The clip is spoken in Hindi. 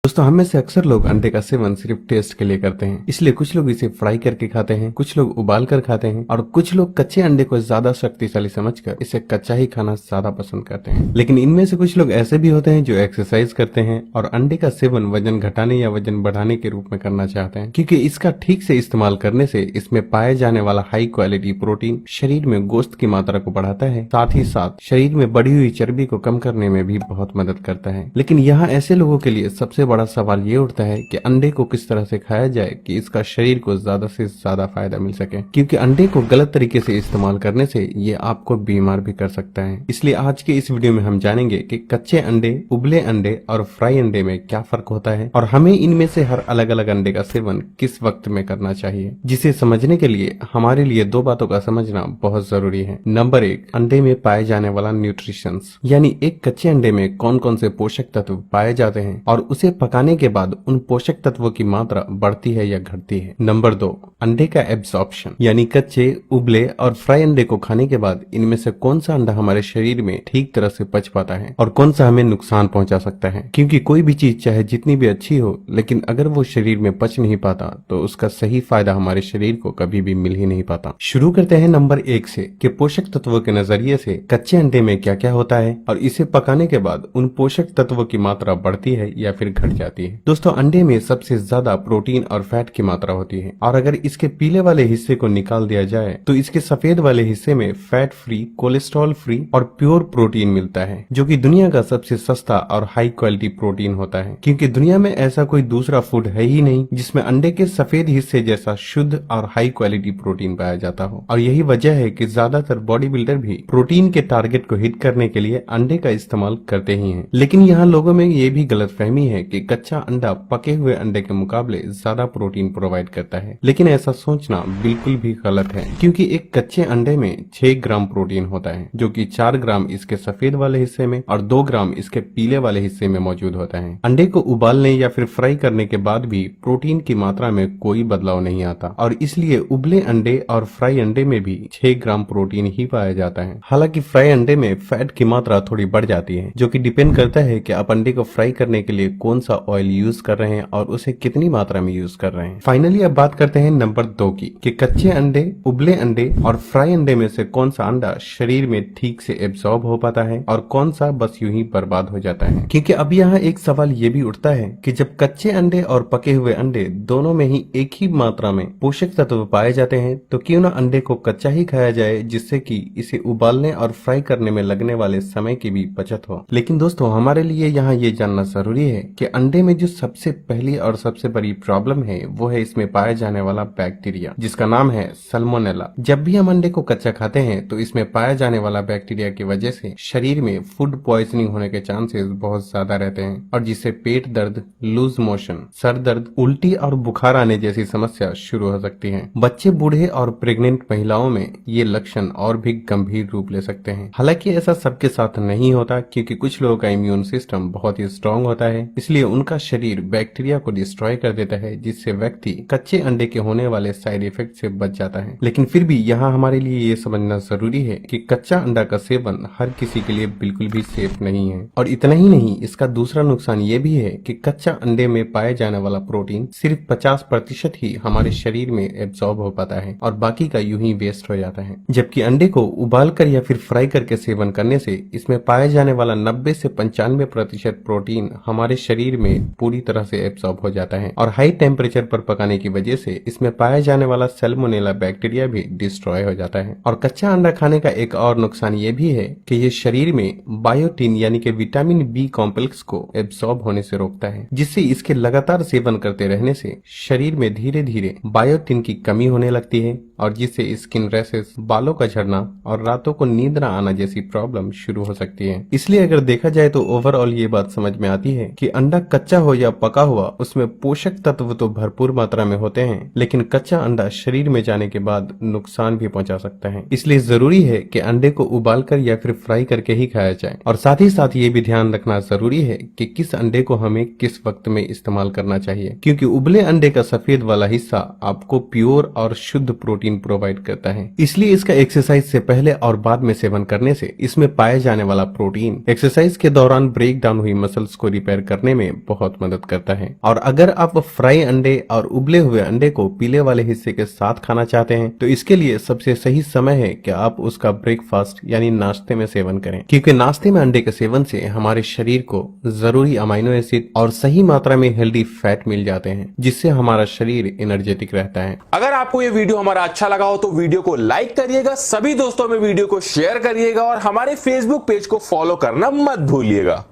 दोस्तों हम में से अक्सर लोग अंडे का सेवन सिर्फ टेस्ट के लिए करते हैं, इसलिए कुछ लोग इसे फ्राई करके खाते हैं, कुछ लोग उबाल कर खाते हैं और कुछ लोग कच्चे अंडे को ज्यादा शक्तिशाली समझकर इसे कच्चा ही खाना ज्यादा पसंद करते हैं। लेकिन इनमें से कुछ लोग ऐसे भी होते हैं जो एक्सरसाइज करते हैं और अंडे का सेवन वजन घटाने या वजन बढ़ाने के रूप में करना चाहते हैं, क्योंकि इसका ठीक से इस्तेमाल करने से इसमें पाए जाने वाला हाई क्वालिटी प्रोटीन शरीर में गोश्त की मात्रा को बढ़ाता है, साथ ही साथ शरीर में बढ़ी हुई चर्बी को कम करने में भी बहुत मदद करता है। लेकिन यहाँ ऐसे लोगों के लिए सबसे बड़ा सवाल ये उठता है कि अंडे को किस तरह से खाया जाए कि इसका शरीर को ज्यादा से ज्यादा फायदा मिल सके, क्योंकि अंडे को गलत तरीके से इस्तेमाल करने से ये आपको बीमार भी कर सकता है। इसलिए आज के इस वीडियो में हम जानेंगे कि कच्चे अंडे, उबले अंडे और फ्राई अंडे में क्या फर्क होता है और हमें इनमें से हर अलग अलग अंडे का सेवन किस वक्त में करना चाहिए, जिसे समझने के लिए हमारे लिए दो बातों का समझना बहुत जरूरी है। नंबर 1, अंडे में पाए जाने वाला न्यूट्रिशंस, यानी एक कच्चे अंडे में कौन कौन से पोषक तत्व पाए जाते हैं और उसे पकाने के बाद उन पोषक तत्वों की मात्रा बढ़ती है या घटती है। नंबर 2, अंडे का एब्जॉर्प्शन, यानी कच्चे, उबले और फ्राई अंडे को खाने के बाद इनमें से कौन सा अंडा हमारे शरीर में ठीक तरह से पच पाता है और कौन सा हमें नुकसान पहुंचा सकता है, क्योंकि कोई भी चीज चाहे जितनी भी अच्छी हो, लेकिन अगर वो शरीर में पच नहीं पाता तो उसका सही फायदा हमारे शरीर को कभी भी मिल ही नहीं पाता। शुरू करते हैं नंबर 1 से कि पोषक तत्वों के नजरिए से कच्चे अंडे में क्या क्या होता है और इसे पकाने के बाद उन पोषक तत्वों की मात्रा बढ़ती है या फिर घट जाती है। दोस्तों अंडे में सबसे ज्यादा प्रोटीन और फैट की मात्रा होती है और अगर इसके पीले वाले हिस्से को निकाल दिया जाए तो इसके सफेद वाले हिस्से में फैट फ्री, कोलेस्ट्रॉल फ्री और प्योर प्रोटीन मिलता है, जो कि दुनिया का सबसे सस्ता और हाई क्वालिटी प्रोटीन होता है, क्योंकि दुनिया में ऐसा कोई दूसरा फूड है ही नहीं जिसमें अंडे के सफेद हिस्से जैसा शुद्ध और हाई क्वालिटी प्रोटीन पाया जाता हो। और यही वजह है कि ज्यादातर बॉडी बिल्डर भी प्रोटीन के टारगेट को हिट करने के लिए अंडे का इस्तेमाल करते ही हैं। लेकिन यहाँ लोगों में ये भी गलतफहमी है कि कच्चा अंडा पके हुए अंडे के मुकाबले ज्यादा प्रोटीन प्रोवाइड करता है, लेकिन ऐसा सोचना बिल्कुल भी गलत है, क्योंकि एक कच्चे अंडे में 6 ग्राम प्रोटीन होता है, जो कि 4 ग्राम इसके सफेद वाले हिस्से में और 2 ग्राम इसके पीले वाले हिस्से में मौजूद होता है। अंडे को उबालने या फिर फ्राई करने के बाद भी प्रोटीन की मात्रा में कोई बदलाव नहीं आता और इसलिए उबले अंडे और फ्राई अंडे में भी 6 ग्राम प्रोटीन ही पाया जाता है। हालांकि फ्राई अंडे में फैट की मात्रा थोड़ी बढ़ जाती है, जो कि डिपेंड करता है कि आप अंडे को फ्राई करने के लिए कौन सा ऑयल यूज कर रहे हैं और उसे कितनी मात्रा में यूज कर रहे हैं। फाइनली अब बात करते हैं नंबर 2 की कि कच्चे अंडे, उबले अंडे और फ्राई अंडे में से कौन सा अंडा शरीर में ठीक से एब्जॉर्ब हो पाता है और कौन सा बस यूं ही बर्बाद हो जाता है। क्योंकि अब यहाँ एक सवाल ये भी उठता है कि जब कच्चे अंडे और पके हुए अंडे दोनों में ही एक ही मात्रा में पोषक तत्व पाए जाते हैं, तो क्यों ना अंडे को कच्चा ही खाया जाए, जिससे कि इसे उबालने और फ्राई करने में लगने वाले समय की भी बचत हो। लेकिन दोस्तों हमारे लिए यहाँ ये जानना जरूरी है कि अंडे में जो सबसे पहली और सबसे बड़ी प्रॉब्लम है वो है इसमें पाया जाने वाला बैक्टीरिया, जिसका नाम है सल्मोनेला। जब भी हम अंडे को कच्चा खाते हैं तो इसमें पाया जाने वाला बैक्टीरिया की वजह से शरीर में फूड पॉइजनिंग होने के चांसेस बहुत ज्यादा रहते हैं और जिससे पेट दर्द, लूज मोशन, सर दर्द, उल्टी और बुखार आने जैसी समस्या शुरू हो सकती है। बच्चे, बूढ़े और प्रेग्नेंट महिलाओं में ये लक्षण और भी गंभीर रूप ले सकते हैं। हालांकि ऐसा सबके साथ नहीं होता, क्योंकि कुछ लोगों का इम्यून सिस्टम बहुत ही स्ट्रांग होता है, इसलिए उनका शरीर बैक्टीरिया को डिस्ट्रॉय कर देता है, जिससे व्यक्ति कच्चे अंडे के होने वाले साइड इफेक्ट से बच जाता है। लेकिन फिर भी यहाँ हमारे लिए ये समझना जरूरी है कि कच्चा अंडा का सेवन हर किसी के लिए बिल्कुल भी सेफ नहीं है। और इतना ही नहीं, इसका दूसरा नुकसान ये भी है कि कच्चा अंडे में पाए जाने वाला प्रोटीन सिर्फ 50% ही हमारे शरीर में एब्जॉर्ब हो पाता है और बाकी का यूं ही वेस्ट हो जाता है। जबकि अंडे को उबाल कर या फिर फ्राई करके सेवन करने से इसमें पाए जाने वाला 90 से 95% प्रोटीन हमारे शरीर में पूरी तरह से एब्जॉर्ब हो जाता है और हाई टेम्परेचर पर पकाने की वजह से इसमें पाया जाने वाला सैल्मोनेला बैक्टीरिया भी डिस्ट्रॉय हो जाता है। और कच्चा अंडा खाने का एक और नुकसान ये भी है कि ये शरीर में बायोटिन यानी कि विटामिन बी कॉम्प्लेक्स को एब्जॉर्ब होने से रोकता है, जिससे इसके लगातार सेवन करते रहने से शरीर में धीरे धीरे बायोटिन की कमी होने लगती है और जिससे स्किन रैशेस, बालों का झड़ना और रातों को नींद न आना जैसी प्रॉब्लम शुरू हो सकती है। इसलिए अगर देखा जाए तो ओवरऑल ये बात समझ में आती है कि अंडा कच्चा हो या पका हुआ, उसमें पोषक तत्व तो भरपूर मात्रा में होते हैं, लेकिन कच्चा अंडा शरीर में जाने के बाद नुकसान भी पहुंचा सकता है। इसलिए जरूरी है कि अंडे को उबालकर या फिर फ्राई करके ही खाया जाए। और साथ ही साथ ये भी ध्यान रखना जरूरी है कि किस अंडे को हमें किस वक्त में इस्तेमाल करना चाहिए, क्योंकि उबले अंडे का सफेद वाला हिस्सा आपको प्योर और शुद्ध प्रोटीन प्रोवाइड करता है। इसलिए इसका एक्सरसाइज से पहले और बाद में सेवन करने से इसमें पाए जाने वाला प्रोटीन एक्सरसाइज के दौरान ब्रेक डाउन हुई मसल्स को रिपेयर करने में बहुत मदद करता है। और अगर आप फ्राई अंडे और उबले हुए अंडे को पीले वाले हिस्से के साथ खाना चाहते हैं तो इसके लिए सबसे सही समय है कि आप उसका ब्रेकफास्ट यानी नाश्ते में सेवन करें, क्योंकि नाश्ते में अंडे के सेवन से हमारे शरीर को जरूरी अमीनो एसिड और सही मात्रा में हेल्दी फैट मिल जाते हैं, जिससे हमारा शरीर एनर्जेटिक रहता है। अगर आपको ये वीडियो हमारा अच्छा लगा हो तो वीडियो को लाइक करिएगा, सभी दोस्तों में वीडियो को शेयर करिएगा और हमारे फेसबुक पेज को फॉलो करना मत भूलिएगा।